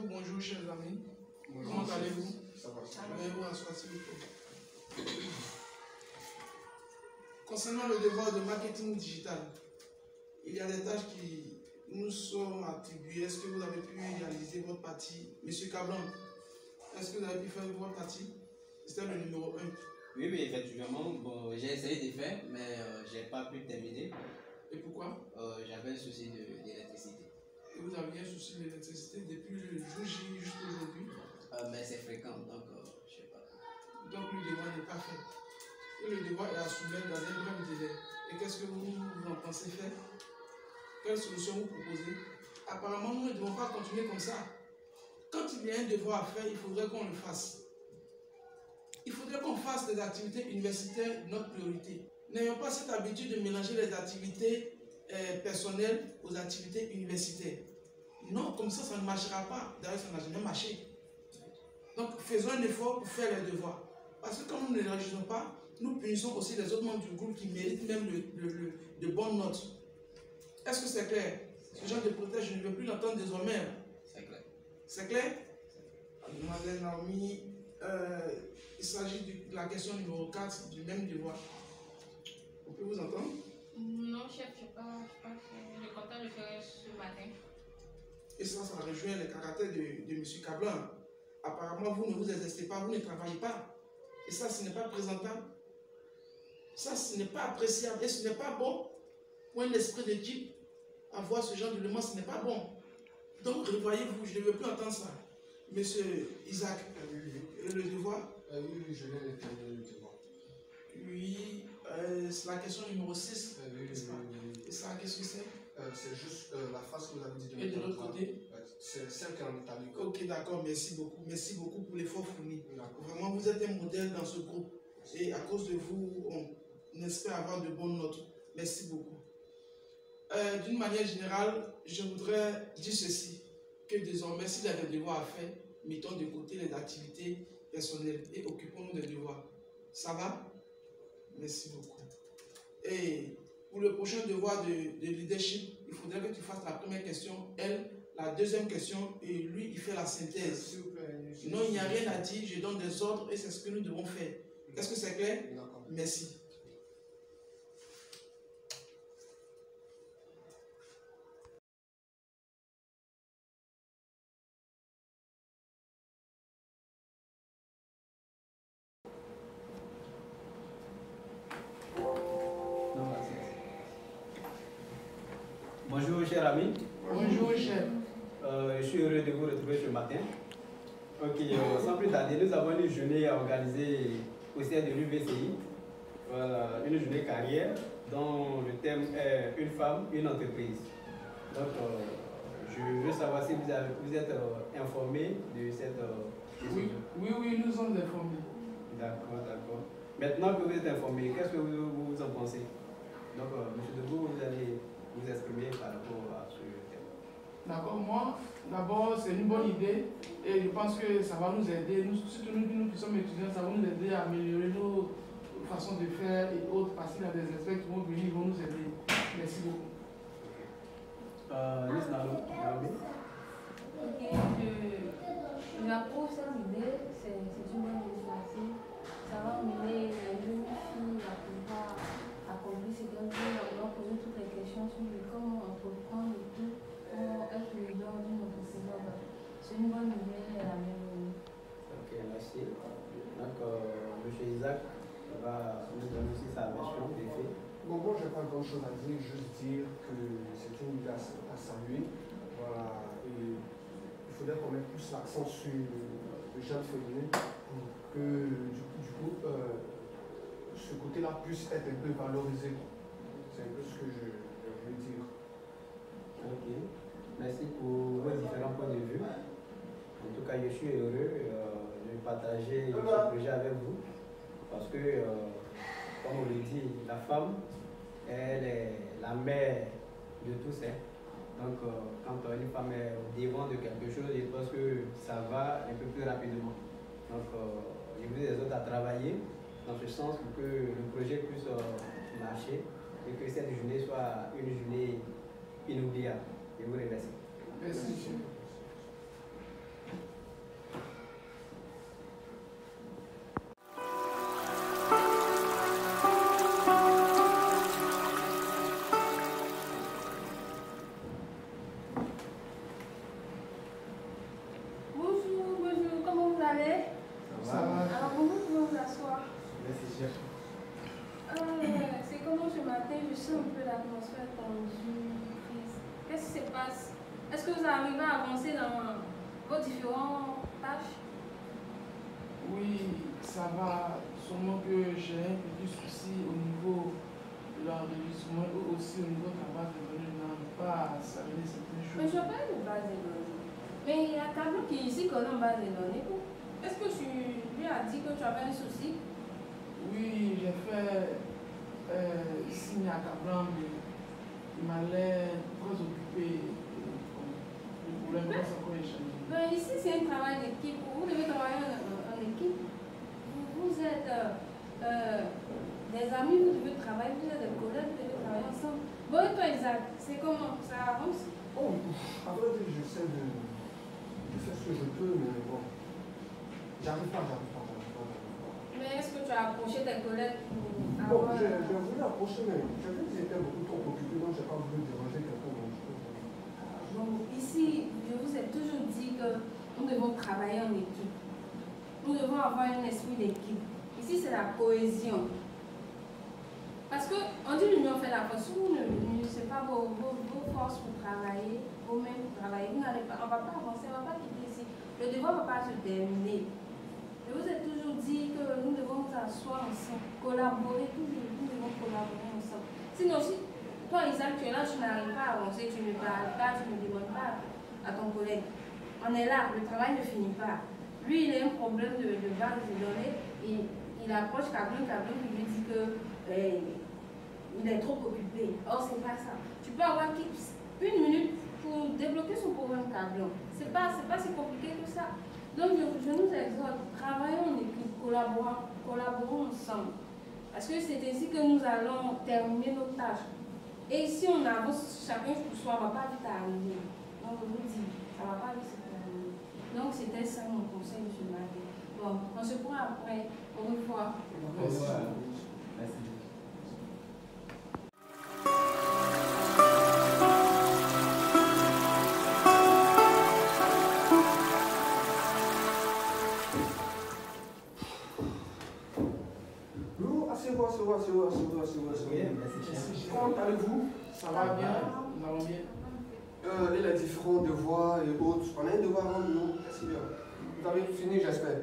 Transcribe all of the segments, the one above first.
bonjour chers amis. Bonjour. Comment allez-vous? Ça va. Allez-vous asseoir s'il vous plaît. Concernant le devoir de marketing digital, il y a des tâches qui nous sont attribuées. Est-ce que vous avez pu réaliser votre partie? Monsieur Cablan, est-ce que vous avez pu faire votre partie? C'était le numéro 1. Oui, effectivement. Bon, j'ai essayé de faire, mais je n'ai pas pu terminer. Et pourquoi? J'avais un souci d'électricité. Et vous aviez un souci d'électricité depuis le jour J jusqu'à aujourd'hui? Mais c'est fréquent, donc je ne sais pas. Donc le devoir n'est pas fait. Et le devoir est à soumettre dans un bref délai. Et qu'est-ce que vous en pensez faire? Quelle solution vous proposez? Apparemment, nous ne devons pas continuer comme ça. Quand il y a un devoir à faire, il faudrait qu'on le fasse. Il faudrait qu'on fasse des activités universitaires notre priorité. N'ayons pas cette habitude de mélanger les activités personnelles aux activités universitaires. Non, comme ça ne marchera pas. D'ailleurs, ça n'a jamais marché. Donc, faisons un effort pour faire les devoirs. Parce que quand nous ne les réalisons pas, nous punissons aussi les autres membres du groupe qui méritent même de bonnes notes. Est-ce que c'est clair? Ce genre de protège, je ne veux plus l'entendre désormais. C'est clair. C'est clair? Mademoiselle Naomi, il s'agit de la question numéro 4 du même devoir. On peut vous entendre? Non, chef, je n'ai pas fait. Le comptage, je ferai ce matin. Et ça rejoint les caractères de M. Cablan. Apparemment, vous ne vous exercez pas, vous ne travaillez pas. Et ça, ce n'est pas présentable. Ça, ce n'est pas appréciable. Et ce n'est pas bon pour un esprit d'équipe. Avoir ce genre d'éléments, ce n'est pas bon. Donc, revoyez-vous, je ne veux plus entendre ça. Monsieur Isaac, le devoir? Oui, je viens de terminer le devoir. Oui, c'est la question numéro 6. Oui. Et ça, qu'est-ce que c'est? C'est juste la phrase que vous avez dit de Et de l'autre côté? C'est celle qui est en italique. Ok, d'accord, merci beaucoup. Merci beaucoup pour l'effort fourni. D'accord. Vraiment, vous êtes un modèle dans ce groupe. Et à cause de vous, on espère avoir de bonnes notes. Merci beaucoup. D'une manière générale, je voudrais dire ceci, que désormais, s'il y a des devoirs à faire, mettons de côté les activités personnelles et occupons-nous des devoirs. Ça va? Merci beaucoup. Et pour le prochain devoir de leadership, il faudrait que tu fasses la première question, elle, la deuxième question, et lui, il fait la synthèse. S'il vous plaît. Non, il n'y a rien à dire, je donne des ordres et c'est ce que nous devons faire. Est-ce que c'est clair? D'accord. Merci. Bonjour chers amis. Bonjour chef. Je suis heureux de vous retrouver ce matin. Ok, sans plus tarder, nous avons une journée organisée au sein de l'UVCI. Voilà, une journée carrière dont le thème est une femme, une entreprise. Donc, je veux savoir si vous êtes informé de cette Oui, nous sommes informés. D'accord. Maintenant que vous êtes informé, qu'est-ce que vous en pensez? Donc, M. Debout, vous allez vous exprimer par rapport à ce thème. D'accord, moi, d'abord, c'est une bonne idée et je pense que ça va nous aider, surtout nous qui sommes étudiants, ça va nous aider à améliorer nos façons de faire et autres, parce qu'il y a des aspects qui vont venir, ils vont nous aider. Merci beaucoup. Miss Naomi? Ok, j'approuve cette idée, c'est une bonne initiative. Ça va mener les jeunes filles à pouvoir accomplir ce qu'elles veulent, à pouvoir poser toutes les questions sur comment entreprendre et tout, comment être leader d'une entreprise. C'est une bonne idée et la bienvenue. Ok, merci. Donc, M. Isaac va nous donner aussi sa version des faits. Bon, moi, je n'ai pas grand-chose à dire, juste dire que c'est une idée à saluer. Voilà, et il faudrait qu'on mette plus l'accent sur le genre féminin pour que, du coup, ce côté-là puisse être un peu valorisé. C'est un peu ce que je veux dire. Ok, merci pour vos différents points de vue. En tout cas, je suis heureux de partager ce projet avec vous parce que, comme on le dit, la femme, elle est la mère de tous. Donc, quand une femme est au devant de quelque chose, je pense que ça va un peu plus rapidement. Donc, je vous les autres à travailler dans ce sens pour que le projet puisse marcher et que cette journée soit une journée inoubliable. Je vous remercie. Merci, monsieur. C'est comment ce matin, je sens un peu l'atmosphère tendue, triste. Qu'est-ce qui se passe? Est-ce que vous arrivez à avancer dans vos différentes tâches? Oui, ça va. Seulement que j'ai un petit souci au niveau de l'enregistrement ou aussi au niveau de la base de données. Je n'arrive pas à s'amener certaines Mais je choses. n'ai pas de base de données. Mais il y a Tableau qui ici connaît en base de données. Est-ce que tu lui as dit que tu avais un souci? Oui, j'ai fait signe à Cablan, mais il m'allait très occupé. Le problème est encore échangé. Ben, ici, c'est un travail d'équipe. Vous devez travailler en équipe. Vous êtes des amis, vous devez travailler, vous êtes des collègues, vous devez travailler ensemble. Bon, et toi, Isaac, c'est comment? Ça avance? Oh, à vrai dire, j'essaie de faire ce que je peux, mais bon, j'arrive pas. Mais est-ce que tu as approché tes collègues pour Bon, avoir... j'ai voulu approcher, mais j'ai vu qu'ils étaient beaucoup trop occupés, donc j'ai pas voulu déranger quelqu'un. Bon, ici, je vous ai toujours dit que nous devons travailler en équipe. Nous devons avoir un esprit d'équipe. Ici, c'est la cohésion. Parce qu'on dit l'union fait la force. Si vous n'unissez pas vos forces pour travailler, vos mains pour travailler, on ne va pas avancer, on ne va pas quitter ici. Le devoir ne va pas se terminer. Je vous ai toujours dit que nous devons nous asseoir ensemble, collaborer, nous devons collaborer ensemble. Sinon, si toi, Isaac, tu es là, tu n'arrives pas à avancer, tu ne parles pas, tu ne demandes pas à ton collègue. On est là, le travail ne finit pas. Lui, il a un problème de base de données, et il approche Cablan qui lui dit que il est trop occupé. Or, c'est pas ça. Tu peux avoir une minute pour débloquer son problème Cablan. C'est pas si compliqué que ça. Donc, je nous exhorte, travaillons en équipe, collaborons ensemble. Parce que c'est ainsi que nous allons terminer nos tâches. Et si on avance chacun pour soi, on ne va pas vite arriver. Donc, je vous dis, ça ne va pas vite se terminer. Donc, c'était ça mon conseil, M. Magué. Bon, on se prend après. Au revoir. Merci. Comment allez-vous? Ça va bien? Nous allons bien. Et les différents devoirs et autres. On a un devoir à rendre, non? Merci bien. Vous avez fini, j'espère.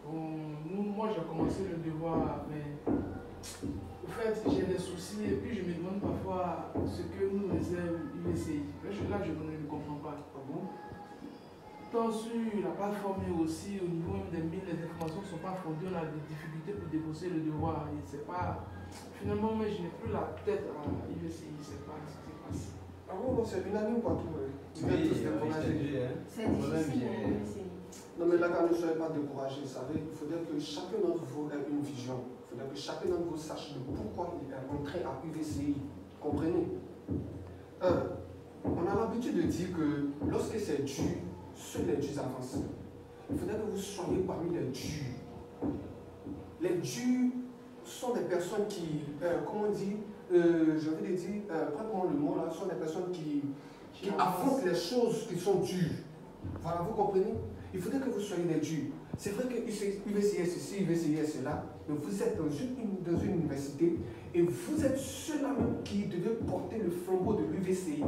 Moi, j'ai commencé le devoir, mais au fait, j'ai des soucis et puis je me demande parfois ce que nous réserve l'UVCI. Là, je ne comprends pas. Tant sur la plateforme et aussi au niveau même des mails, les informations ne sont pas fondées, on a des difficultés pour déposer le devoir. Et c'est pas. Finalement, mais je n'ai plus la tête à l'UVCI, c'est pas ce qui s'est passé. Ah bon, c'est unanime partout. C'est difficile. C'est difficile. Non, mais là, quand ne soyez pas découragés, vous savez, il faudrait que chacun d'entre vous ait une vision. Il faudrait que chacun d'entre vous sache de pourquoi il est entré à UVCI. Comprenez? On a l'habitude de dire que lorsque c'est dû, seuls les durs avancent. Il faudrait que vous soyez parmi les durs. Les durs sont des personnes qui, comment on dit, je vais dire, prends le mot là, sont des personnes qui affrontent les choses qui sont dures. Voilà, vous comprenez? Il faudrait que vous soyez des durs. C'est vrai que UVCI est ici, UVCI est là, mais vous êtes dans une université et vous êtes ceux-là même qui devez porter le flambeau de l'UVCI.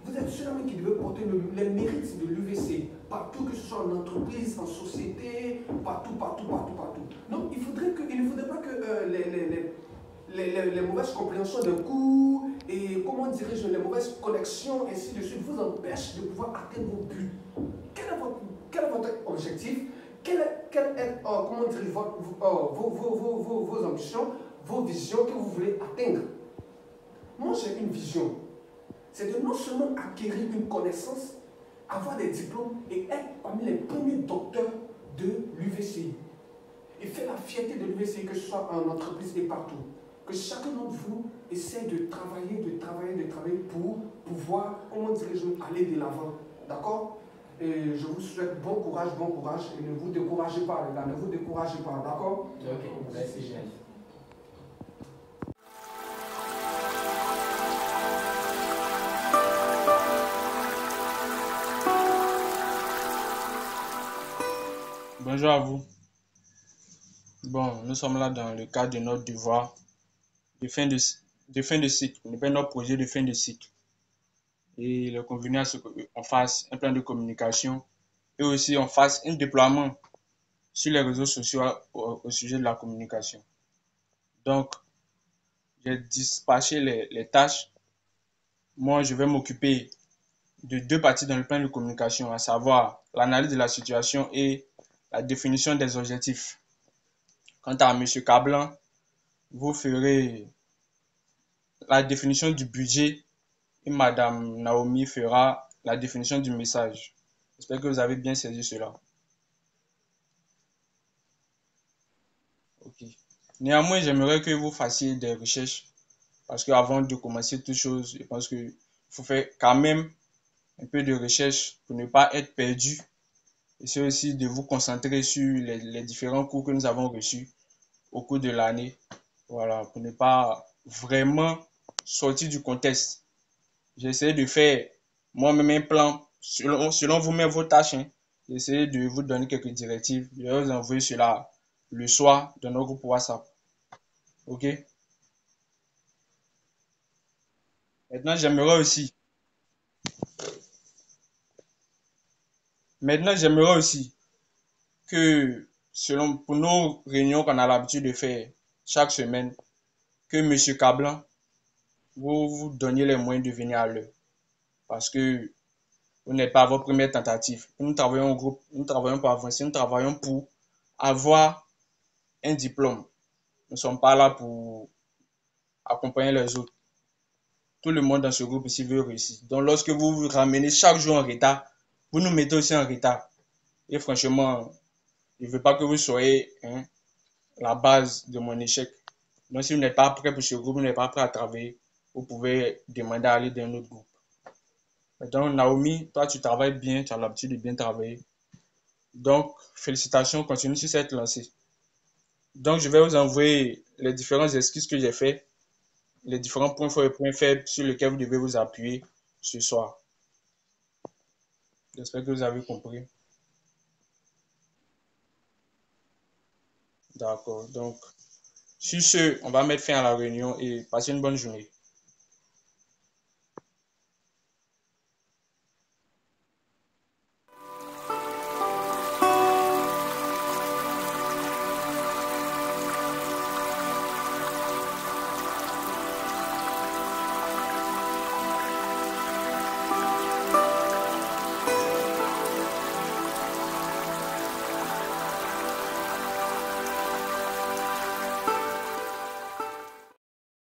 Vous êtes ceux-là même qui devez porter les mérites de l'UVCI, partout, que ce soit en entreprise, en société, partout. Donc il ne faudrait pas que les mauvaises compréhensions de cours et, comment dirais-je, les mauvaises connexions, ainsi de suite, vous empêchent de pouvoir atteindre vos buts. Quel est votre objectif? Quelle est comment dirais-je, vos ambitions, vos visions que vous voulez atteindre? Moi, j'ai une vision. C'est de non seulement acquérir une connaissance, avoir des diplômes et être parmi les premiers docteurs de l'UVCI. Et faire la fierté de l'UVCI, que ce soit en entreprise et partout. Que chacun d'entre vous essaie de travailler pour pouvoir, comment dirais-je, aller de l'avant. D'accord? Et je vous souhaite bon courage, et ne vous découragez pas, les gars, ne vous découragez pas, d'accord? Ok, merci, chef. Bonjour à vous. Bon, nous sommes là dans le cadre de notre devoir de fin de cycle. On appelle notre projet de fin de cycle. Et il est convenu à ce qu'on fasse un plan de communication et aussi on fasse un déploiement sur les réseaux sociaux au sujet de la communication. Donc, j'ai dispatché les tâches. Moi, je vais m'occuper de deux parties dans le plan de communication, à savoir l'analyse de la situation et la définition des objectifs. Quant à M. Cablan, vous ferez la définition du budget et Mme Naomi fera la définition du message. J'espère que vous avez bien saisi cela. Ok. Néanmoins, j'aimerais que vous fassiez des recherches parce qu'avant de commencer toute chose, je pense qu'il faut faire quand même un peu de recherche pour ne pas être perdu. Et c'est aussi de vous concentrer sur les différents cours que nous avons reçus au cours de l'année. Voilà, pour ne pas vraiment sortir du contexte. J'ai essayé de faire moi-même un plan selon vous-même vos tâches. Hein. J'ai essayé de vous donner quelques directives. Je vais vous envoyer cela le soir dans notre groupe WhatsApp. OK? Maintenant, j'aimerais aussi que, pour nos réunions qu'on a l'habitude de faire chaque semaine, que M. Cablan, vous donniez les moyens de venir à l'heure. Parce que vous n'êtes pas à votre première tentative. Nous travaillons en groupe, nous travaillons pour avancer, nous travaillons pour avoir un diplôme. Nous ne sommes pas là pour accompagner les autres. Tout le monde dans ce groupe ici veut réussir. Donc, lorsque vous vous ramenez chaque jour en retard, vous nous mettez aussi en retard. Et franchement, je ne veux pas que vous soyez la base de mon échec. Donc, si vous n'êtes pas prêt pour ce groupe, vous n'êtes pas prêt à travailler, vous pouvez demander à aller dans un autre groupe. Donc, Naomi, toi, tu travailles bien, tu as l'habitude de bien travailler. Donc, félicitations, continue sur cette lancée. Donc, je vais vous envoyer les différents esquisses que j'ai fait, les différents points forts et points faibles sur lesquels vous devez vous appuyer ce soir. J'espère que vous avez compris. D'accord. Donc, sur ce, on va mettre fin à la réunion et passez une bonne journée.